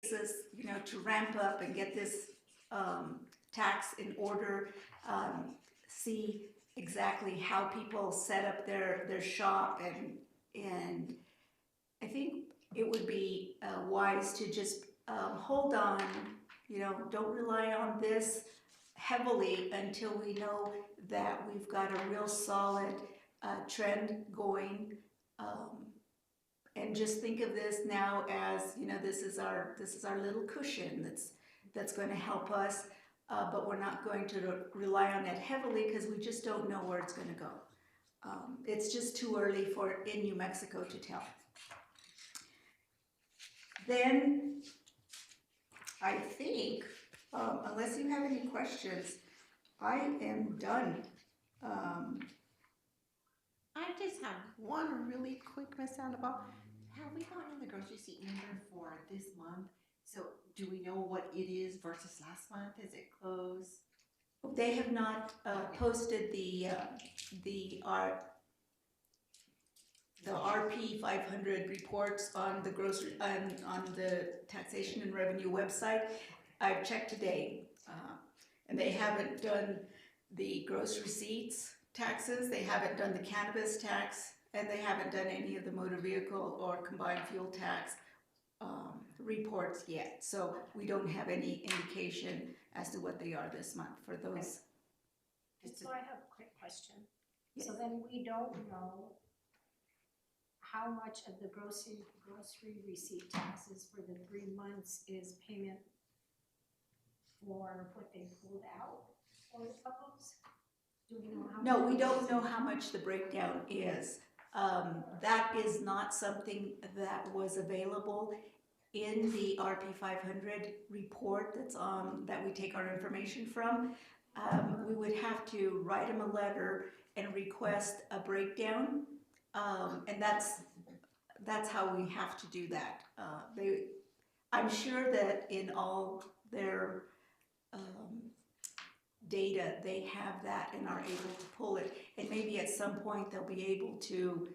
to ramp up and get this tax in order, see exactly how people set up their shop, and I think it would be wise to just hold on, don't rely on this heavily until we know that we've got a real solid trend going. And just think of this now as, this is our little cushion that's going to help us, but we're not going to rely on it heavily because we just don't know where it's going to go. It's just too early in New Mexico to tell. Then I think, unless you have any questions, I am done. I just have one really quick, Miss Sandoval. Have we gotten the grocery receipt number for this month? So do we know what it is versus last month? Is it close? They have not posted the RP 500 reports on the grocery on the Taxation and Revenue website. I've checked today, and they haven't done the gross receipts taxes. They haven't done the cannabis tax, and they haven't done any of the motor vehicle or combined fuel tax reports yet. So we don't have any indication as to what they are this month for those. So I have a quick question. Yes. So then we don't know how much of the grocery receipt taxes for the 3 months is payment for what they pulled out for the couples? Do we know how No, much? we don't know how much the breakdown is. That is not something that was available in the RP 500 report that we take our information from. We would have to write them a letter and request a breakdown, and that's how we have to do that. I'm sure that in all their data, they have that and are able to pull it, and maybe at some point they'll be able to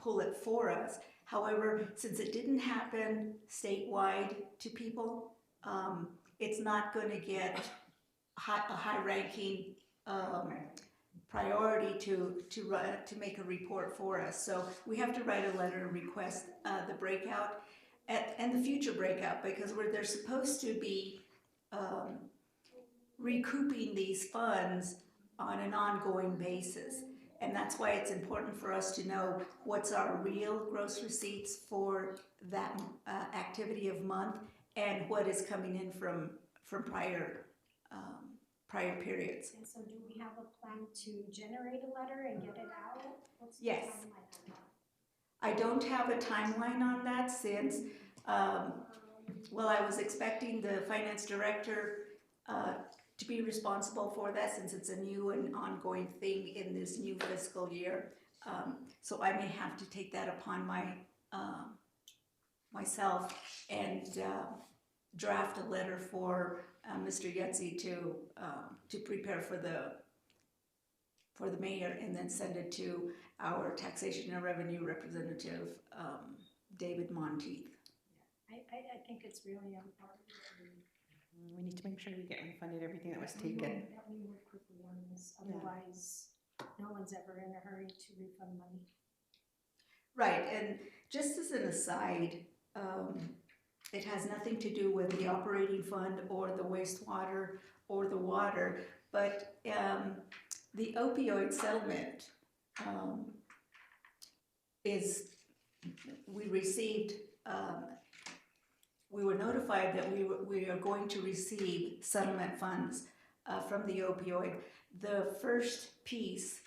pull it for us. However, since it didn't happen statewide to people, it's not going to get a high-ranking priority to make a report for us. So we have to write a letter and request the breakout and the future breakout, because they're supposed to be recouping these funds on an ongoing basis. And that's why it's important for us to know what's our real gross receipts for that activity of month and what is coming in from prior periods. And so do we have a plan to generate a letter and get it out? What's the Yes. timeline on that? I don't have a timeline on that since, well, I was expecting the finance director to be responsible for that since it's a new and ongoing thing in this new fiscal year. So I may have to take that upon myself and draft a letter for Mr. Yetzi to prepare for the mayor, and then send it to our Taxation and Revenue representative, David Monteith. I think it's really important. We need to make sure we get refunded everything that was That taken. we work quickly on this, otherwise no one's ever in a hurry to refund money. Right, and just as an aside, it has nothing to do with the operating fund or the wastewater or the water, but the opioid settlement we were notified that we are going to receive settlement funds from the opioid. The first piece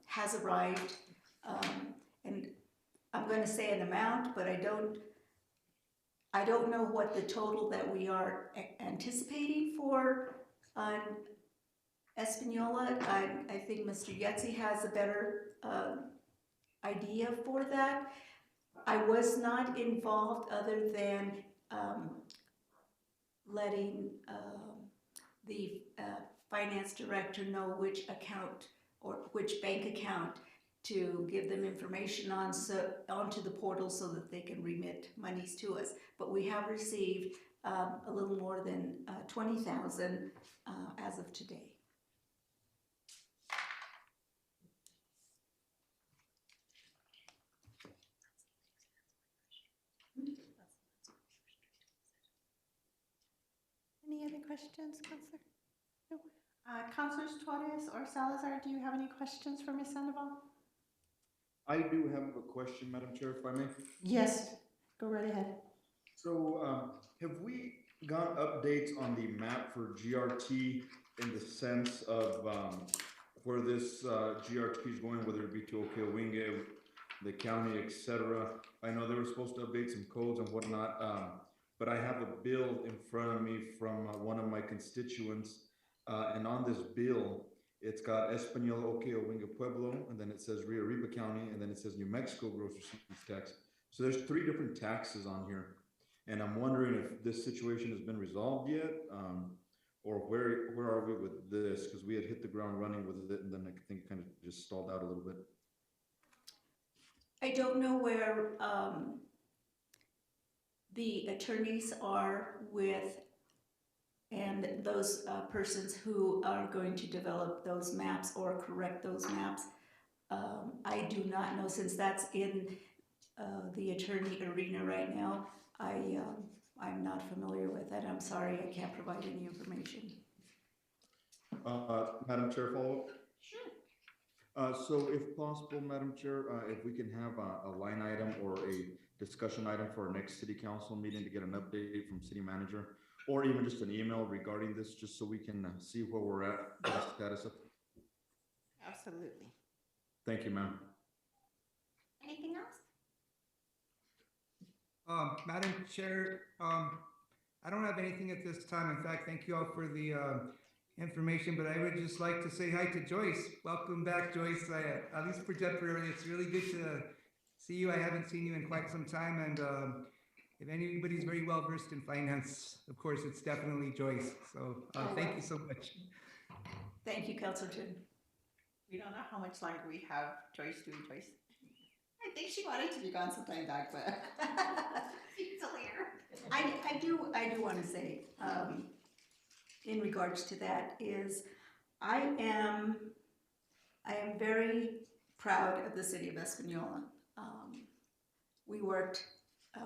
has arrived, and I'm going to say an amount, but I don't know what the total that we are anticipating for Espanola. I think Mr. Yetzi has a better idea for that. I was not involved other than letting the finance director know which account or which bank account to give them information onto the portal so that they can remit monies to us. But we have received a little more than 20,000 as of today. Any other questions, Counselor? No. Counselors Torres or Salazar, do you have any questions for Ms. Sandoval? I do have a question, Madam Chair, if I may. Yes, go right ahead. So, have we got updates on the map for GRT in the sense of where this GRT is going, whether it be to Okewinge, the county, etc.? I know they were supposed to update some codes and whatnot, but I have a bill in front of me from one of my constituents, and on this bill, it's got Español, Okewinge, Pueblo, and then it says Rio Arriba County, and then it says New Mexico gross receipts tax. So there's 3 different taxes on here. And I'm wondering if this situation has been resolved yet, or where are we with this? Because we had hit the ground running with it, and then I think kind of just stalled out a little bit. I don't know where the attorneys are with, and those persons who are going to develop those maps or correct those maps. I do not know, since that's in the attorney arena right now. I'm not familiar with it. I'm sorry, I can't provide any information. Madam Chair, follow-up? Sure. So if possible, Madam Chair, if we can have a line item or a discussion item for our next city council meeting to get an update from city manager, or even just an email regarding this, just so we can see where we're at, the status of. Absolutely. Thank you, ma'am. Anything else? Madam Chair, I don't have anything at this time. In fact, thank you all for the information, but I would just like to say hi to Joyce. Welcome back, Joyce. At least for temporarily, it's really good to see you. I haven't seen you in quite some time, and if anybody's very well versed in finance, of course, it's definitely Joyce. So thank you so much. Thank you, Councilor. We don't know how much longer we have Joyce doing Joyce. I think she wanted to be gone sometime back, but she's still here. I do want to say, in regards to that, is I am very proud of the city of Espanola. We worked,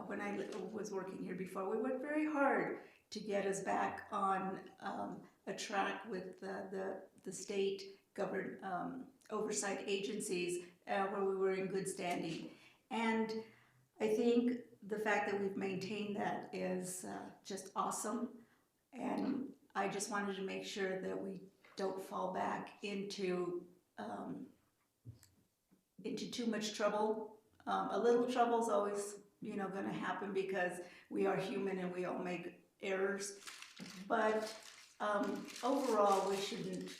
when I was working here before, we worked very hard to get us back on a track with the state governed oversight agencies where we were in good standing. And I think the fact that we've maintained that is just awesome. And I just wanted to make sure that we don't fall back into too much trouble. A little trouble is always, going to happen because we are human and we all make errors. But overall, we shouldn't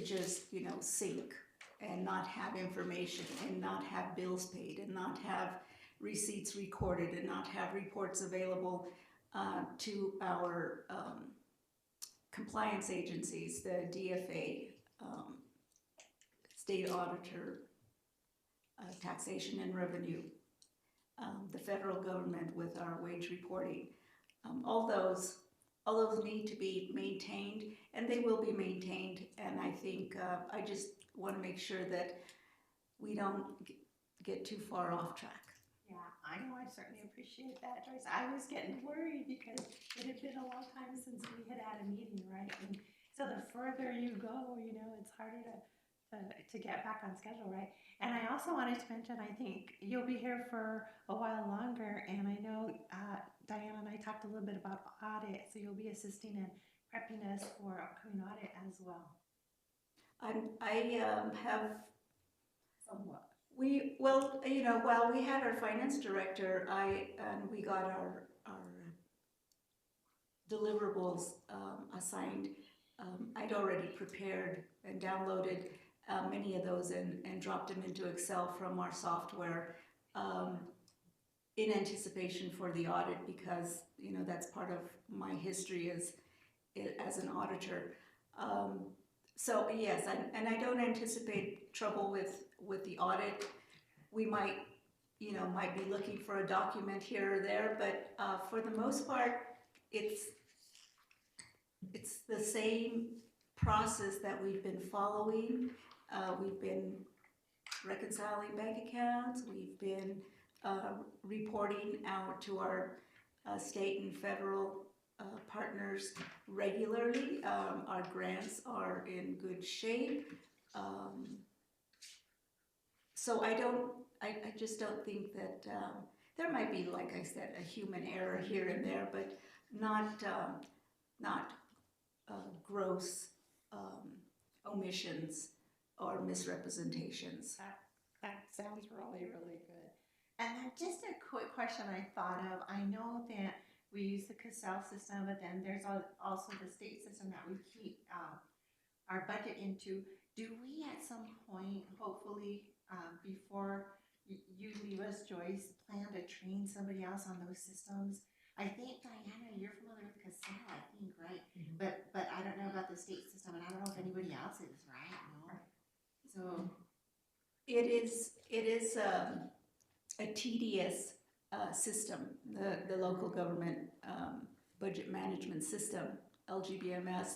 just, sink and not have information and not have bills paid and not have receipts recorded and not have reports available to our compliance agencies, the DFA, state auditor, taxation and revenue, the federal government with our wage reporting. All those need to be maintained, and they will be maintained. And I think I just want to make sure that we don't get too far off track. Yeah, I know, I certainly appreciate that, Joyce. I was getting worried because it had been a long time since we had had a meeting, right? And so the further you go, it's harder to get back on schedule, right? And I also wanted to mention, I think you'll be here for a while longer, and I know Diana and I talked a little bit about audit, so you'll be assisting and prepping us for upcoming audit as well. I have Somewhat. while we had our finance director, we got our deliverables assigned. I'd already prepared and downloaded many of those and dropped them into Excel from our software in anticipation for the audit, because that's part of my history as an auditor. So, yes, and I don't anticipate trouble with the audit. We might, might be looking for a document here or there, but, for the most part, it's the same process that we've been following. We've been reconciling bank accounts, we've been, reporting out to our, state and federal, partners regularly. Our grants are in good shape. So I just don't think that, there might be, like I said, a human error here and there, but not gross, omissions or misrepresentations. That sounds really, really good. And then just a quick question I thought of. I know that we use the Cassell system, but then there's also the state system that we keep our budget into. Do we at some point, hopefully, before you leave us, Joyce, plan to train somebody else on those systems? I think, Diana, you're familiar with Cassell, I think, right? But I don't know about the state system, and I don't know if anybody else is, right? No. So It is a tedious system. The local government budget management system, LGBMS,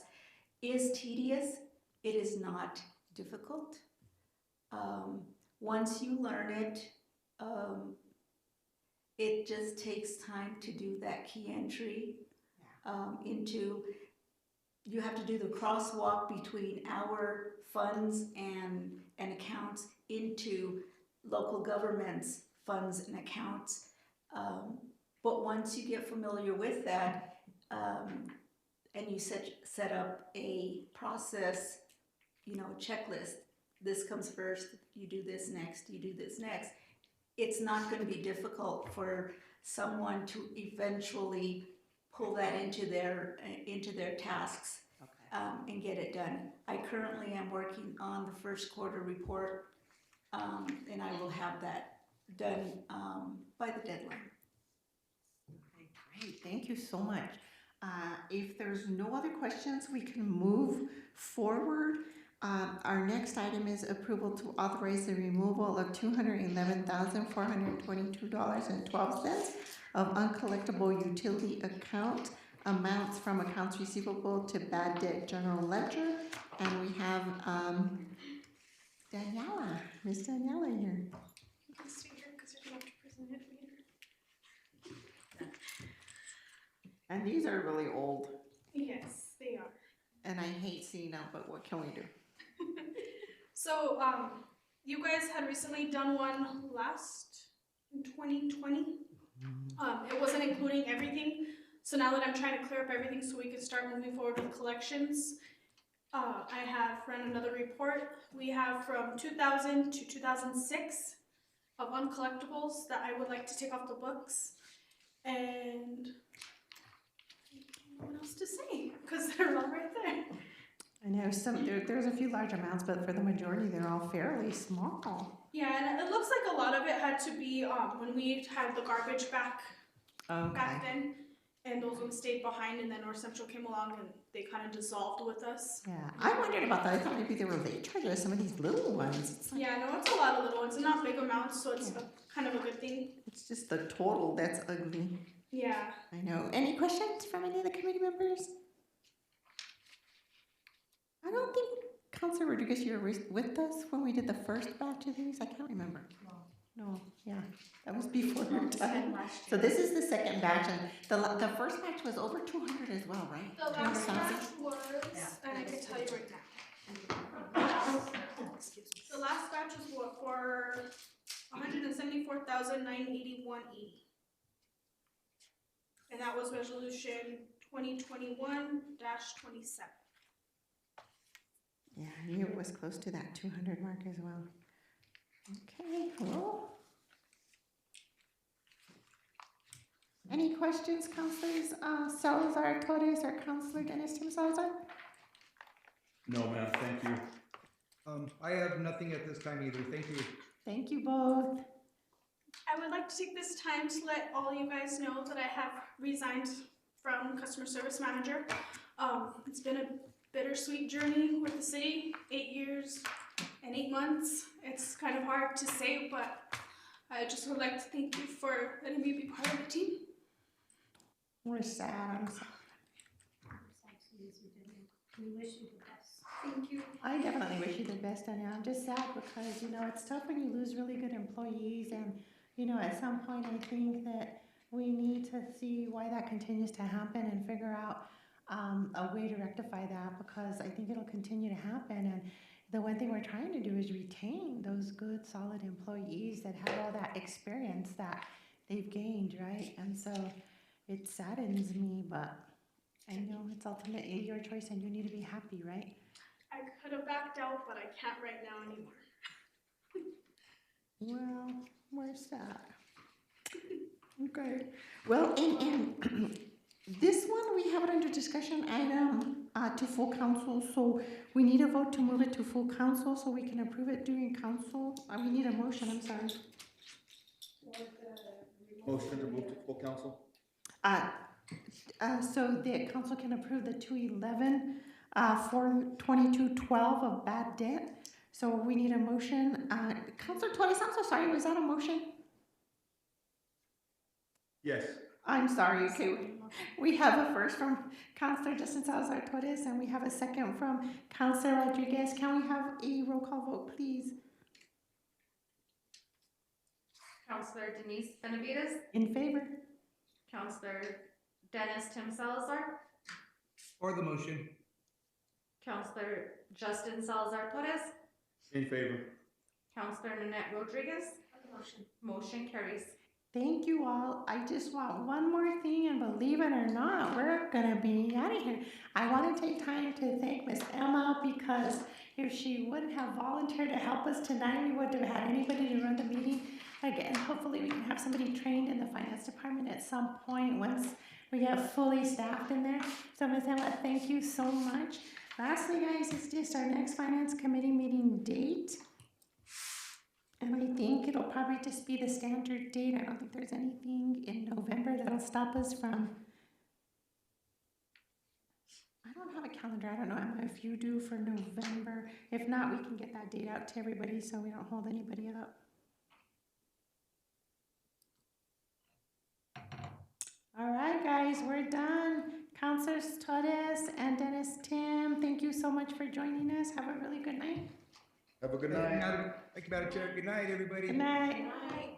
is tedious. It is not difficult. Once you learn it, it just takes time to do that key entry into. You have to do the crosswalk between our funds and accounts into local government's funds and accounts. But once you get familiar with that, and you set up a process, checklist, this comes first, you do this next, you do this next, it's not going to be difficult for someone to eventually pull that into their tasks. okay. And get it done. I currently am working on the first quarter report, and I will have that done by the deadline. Okay, great. Thank you so much. If there's no other questions, we can move forward. Our next item is approval to authorize the removal of $211,422.12 of uncollectible utility account amounts from accounts receivable to bad debt general ledger. And we have Daniela, Miss Daniela here. You can stay here because you're going to have to present it later. And these are really old, Yes, they are. and I hate seeing them, but what can we do? So, you guys had recently done one last in 2020. It wasn't including everything. So now that I'm trying to clear up everything so we can start moving forward with collections, I have run another report. We have from 2000 to 2006 of uncollectibles that I would like to take off the books. And I don't know what else to say because they're all right there. I know there's a few large amounts, but for the majority, they're all fairly small. Yeah, and it looks like a lot of it had to be when we had the garbage back then, and those ones stayed behind, and then North Central came along and they kind of dissolved with us. Yeah, I wondered about that. I thought maybe they were late charges, some of these little ones. It's like, Yeah, no, it's a lot of little ones, and not big amounts, so it's kind of a good thing. it's just the total that's ugly. Yeah. I know. Any questions from any of the committee members? I don't think, Councilor Rodriguez, you were with us when we did the first batch of these? I can't remember. No, yeah, that was before your time. So this is the second batch, and the first batch was over 200 as well, right? The last 200,000? batch was, and I can tell you right now. The last batch was what, for 174,981.80. And that was resolution 2021-27. Yeah, I knew it was close to that 200 mark as well. Okay, well. Any questions, Councilors Salazar Torres or Councilor Dennis Tim Salazar? No, ma'am, thank you. I have nothing at this time either. Thank you. Thank you both. I would like to take this time to let all you guys know that I have resigned from customer service manager. It's been a bittersweet journey with the city. 8 years and 8 months. It's kind of hard to say, but I just would like to thank you for letting me be part of the team. We're sad, I'm sorry. We wish you the best. Thank you. I definitely wish you the best, Danielle. I'm just sad because, you know, it's tough when you lose really good employees and, you know, at some point I think that we need to see why that continues to happen and figure out a way to rectify that, because I think it'll continue to happen. And the one thing we're trying to do is retain those good, solid employees that have all that experience that they've gained, right? And so it saddens me, but I know it's ultimately your choice and you need to be happy, right? I could have backed out, but I can't right now anymore. Well, we're sad. Okay. Well, in this one, we have it under discussion item to full council, so we need a vote to move it to full council so we can approve it during council. We need a motion, I'm sorry. Motion to move to full council? So the council can approve the 211 for 2212 of bad debt. So we need a motion. Councilor Torres, I'm so sorry, was that a motion? Yes. I'm sorry, okay. We have a first from Councilor Justin Salazar Torres and we have a second from Councilor Rodriguez. Can we have a roll call vote, please? Counselor Denise Benavides, In favor? Counselor Dennis Tim Salazar, For the motion. Counselor Justin Salazar Torres, In favor. Counselor Nanette Rodriguez. Motion carries. Thank you all. I just want one more thing, and believe it or not, we're gonna be out of here. I want to take time to thank Miss Emma, because if she wouldn't have volunteered to help us tonight, we wouldn't have had anybody to run the meeting. Again, hopefully we can have somebody trained in the finance department at some point once we get fully staffed in there. So Miss Emma, thank you so much. Lastly, guys, it's just our next finance committee meeting date. And I think it'll probably just be the standard date. I don't think there's anything in November that'll stop us from. I don't have a calendar. I don't know, Emma, if you do for November. If not, we can get that date out to everybody so we don't hold anybody up. All right, guys, we're done. Councilors Torres and Dennis Tim, thank you so much for joining us. Have a really good night. Have a good Thank you, night. Madam Chair. Good night, everybody. Good night. Bye.